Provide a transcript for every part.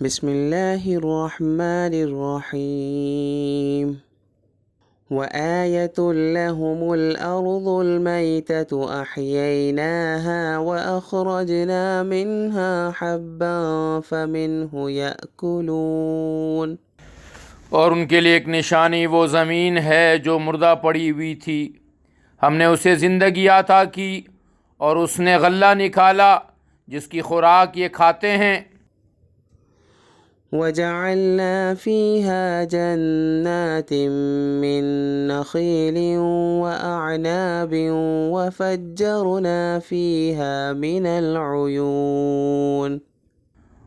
بسم اللہ الرحمن الرحیم وآیۃ لہم الأرض المیتۃ أحییناها وأخرجنا منها حبا فمنہ یأکلون۔ اور ان کے لیے ایک نشانی وہ زمین ہے جو مردہ پڑی ہوئی تھی، ہم نے اسے زندگی عطا کی اور اس نے غلہ نکالا جس کی خوراک یہ کھاتے ہیں۔ وجعلنا فيها جنات من نخيل وأعناب وفجرنا فيها من العيون۔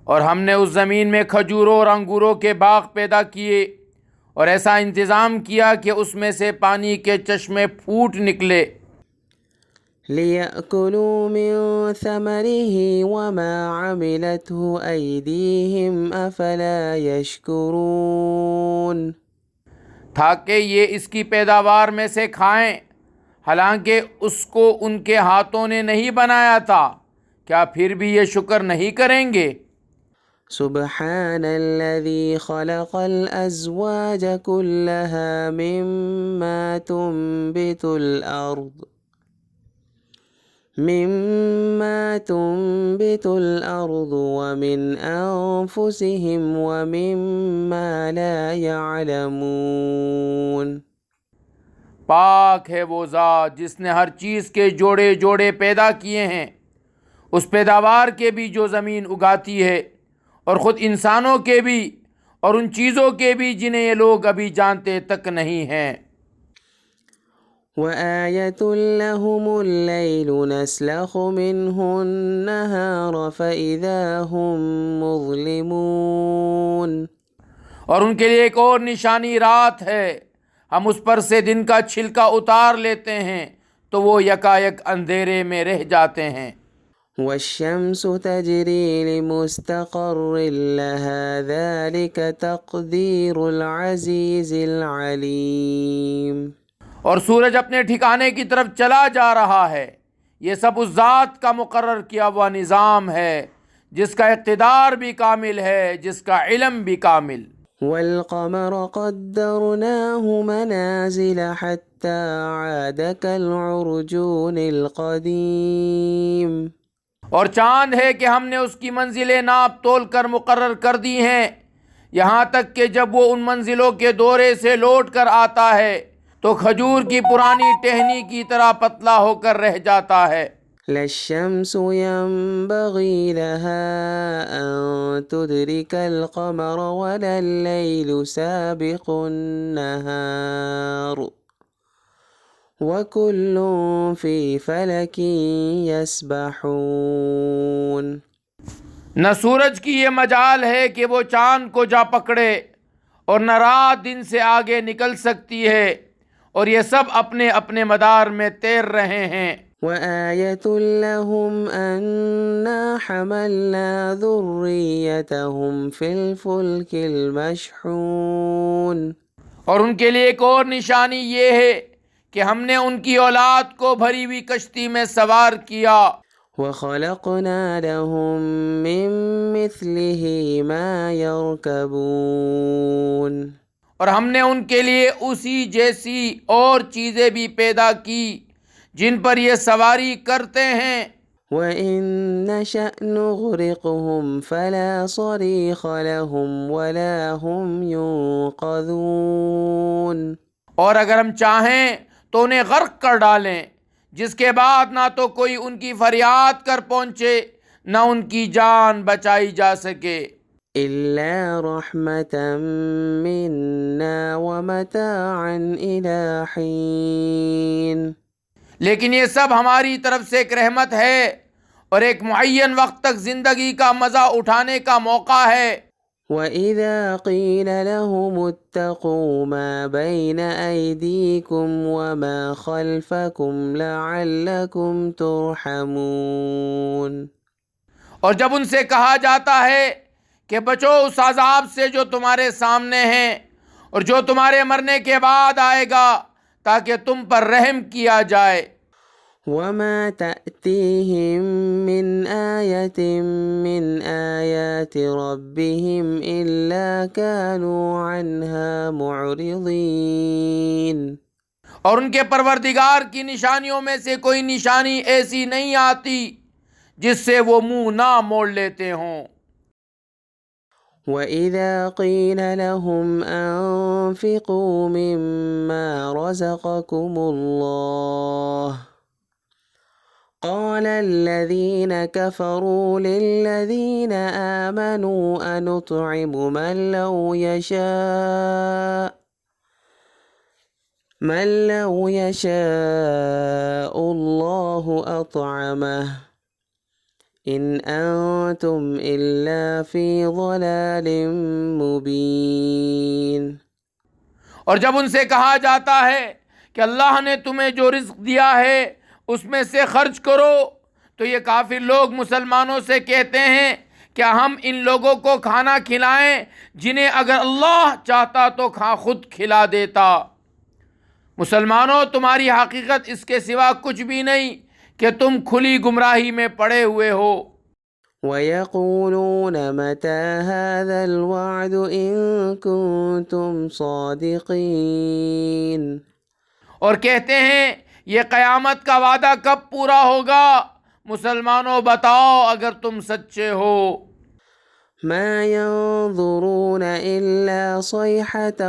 اور ہم نے اس زمین میں کھجوروں اور انگوروں کے باغ پیدا کیے اور ایسا انتظام کیا کہ اس میں سے پانی کے چشمے پھوٹ نکلے۔ لِيَأْكُلُوا مِن ثَمَرِهِ وَمَا عَمِلَتْهُ أَيْدِيهِمْ أَفَلَا يَشْكُرُونَ۔ تاکہ یہ اس کی پیداوار میں سے کھائیں، حالانکہ اس کو ان کے ہاتھوں نے نہیں بنایا تھا، کیا پھر بھی یہ شکر نہیں کریں گے؟ سبحان الذي خلق الأزواج كلها مما تنبت الأرض ومن أنفسهم ومما لا يعلمون۔ پاک ہے وہ ذات جس نے ہر چیز کے جوڑے جوڑے پیدا کیے ہیں، اس پیداوار کے بھی جو زمین اگاتی ہے، اور خود انسانوں کے بھی اور ان چیزوں کے بھی جنہیں یہ لوگ ابھی جانتے تک نہیں ہیں۔ وآیۃ لہم اللیل نسلخ منہ النہار فإذا ہم مظلمون۔ اور ان کے لیے ایک اور نشانی رات ہے، ہم اس پر سے دن کا چھلکا اتار لیتے ہیں تو وہ یکایک اندھیرے میں رہ جاتے ہیں۔ والشمس تجری لمستقر لها ذلك تقدیر العزیز العلیم۔ اور سورج اپنے ٹھکانے کی طرف چلا جا رہا ہے، یہ سب اس ذات کا مقرر کیا ہوا نظام ہے جس کا اقتدار بھی کامل ہے، جس کا علم بھی کامل۔ والقمر قدرناه منازل حتى عاد كالعرجون القديم۔ اور چاند ہے کہ ہم نے اس کی منزلیں ناپ تول کر مقرر کر دی ہیں، یہاں تک کہ جب وہ ان منزلوں کے دورے سے لوٹ کر آتا ہے تو کھجور کی پرانی ٹہنی کی طرح پتلا ہو کر رہ جاتا ہے۔ لا الشمس ينبغي لها أن تدرك القمر ولا الليل سابق النهار وكل في فلك يسبحون۔ نہ سورج کی یہ مجال ہے کہ وہ چاند کو جا پکڑے اور نہ رات دن سے آگے نکل سکتی ہے، اور یہ سب اپنے اپنے مدار میں تیر رہے ہیں۔ وآیۃ لہم انا حملنا ذریتہم فی الفلک المشحون۔ اور ان کے لیے ایک اور نشانی یہ ہے کہ ہم نے ان کی اولاد کو بھری ہوئی کشتی میں سوار کیا۔ وخلقنا لهم من مثلہ ما یرکبون۔ اور ہم نے ان کے لیے اسی جیسی اور چیزیں بھی پیدا کی جن پر یہ سواری کرتے ہیں۔ وَإِن نَّشَأْ نُغْرِقْهُمْ فَلَا صَرِيخَ لَهُمْ وَلَا هُمْ يُنقَذُونَ۔ اور اگر ہم چاہیں تو انہیں غرق کر ڈالیں، جس کے بعد نہ تو کوئی ان کی فریاد کر پہنچے نہ ان کی جان بچائی جا سکے۔ إِلَّا رَحْمَةً مِّنَّا وَمَتَاعًا إِلَىٰ حِينٍ۔ لیکن یہ سب ہماری طرف سے ایک رحمت ہے اور ایک معین وقت تک زندگی کا مزہ اٹھانے کا موقع ہے۔ وَإِذَا قِيلَ لَهُمُ اتَّقُوا مَا بَيْنَ أَيْدِيكُمْ وَمَا خَلْفَكُمْ لَعَلَّكُمْ تُرْحَمُونَ۔ اور جب ان سے کہا جاتا ہے کہ بچو اس عذاب سے جو تمہارے سامنے ہیں اور جو تمہارے مرنے کے بعد آئے گا، تاکہ تم پر رحم کیا جائے۔ وما تأتيهم من آية من آيات ربهم إلا كانوا عنها معرضين. اور ان کے پروردگار کی نشانیوں میں سے کوئی نشانی ایسی نہیں آتی جس سے وہ منہ نہ موڑ لیتے ہوں. وَإِذَا قِيلَ لَهُمْ أَنفِقُوا مِمَّا رَزَقَكُمُ اللَّهُ قَالَ الَّذِينَ كَفَرُوا لِلَّذِينَ آمَنُوا أَنُطْعِمُ مَن لَّوْ يَشَاءُ اللَّهُ أَطْعَمَهُ إِنْ أَنْتُمْ إِلَّا فِي ضَلَالٍ مُبِينٍ. اور جب ان سے کہا جاتا ہے کہ اللہ نے تمہیں جو رزق دیا ہے اس میں سے خرچ کرو، تو یہ کافر لوگ مسلمانوں سے کہتے ہیں کیا ہم ان لوگوں کو کھانا کھلائیں جنہیں اگر اللہ چاہتا تو خود کھلا دیتا. مسلمانوں، تمہاری حقیقت اس کے سوا کچھ بھی نہیں کہ تم کھلی گمراہی میں پڑے ہوئے ہو. وَيَقُولُونَ مَتَى هَذَا الْوَعْدُ إِن كُنتُمْ صَادِقِينَ. اور کہتے ہیں یہ قیامت کا وعدہ کب پورا ہوگا؟ مسلمانوں بتاؤ اگر تم سچے ہو. مَا يَنظُرُونَ إِلَّا صَيْحَةً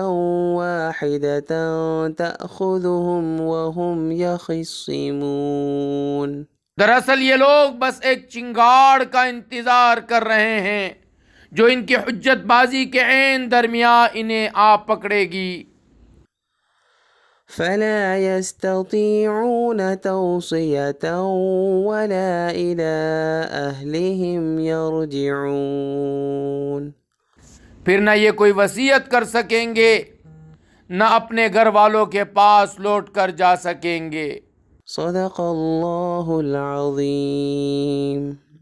وَاحِدَةً تَأْخُذُهُمْ وَهُمْ يَخِصِّمُونَ. دراصل یہ لوگ بس ایک چنگاڑ کا انتظار کر رہے ہیں جو ان کی حجت بازی کے عین درمیان انہیں آ پکڑے گی. فَلَا يَسْتَطِيعُونَ تَوْصِيَةً وَلَا إِلَىٰ أَهْلِهِمْ يَرْجِعُونَ. پھر نہ یہ کوئی وصیت کر سکیں گے نہ اپنے گھر والوں کے پاس لوٹ کر جا سکیں گے. صدق اللہ العظیم.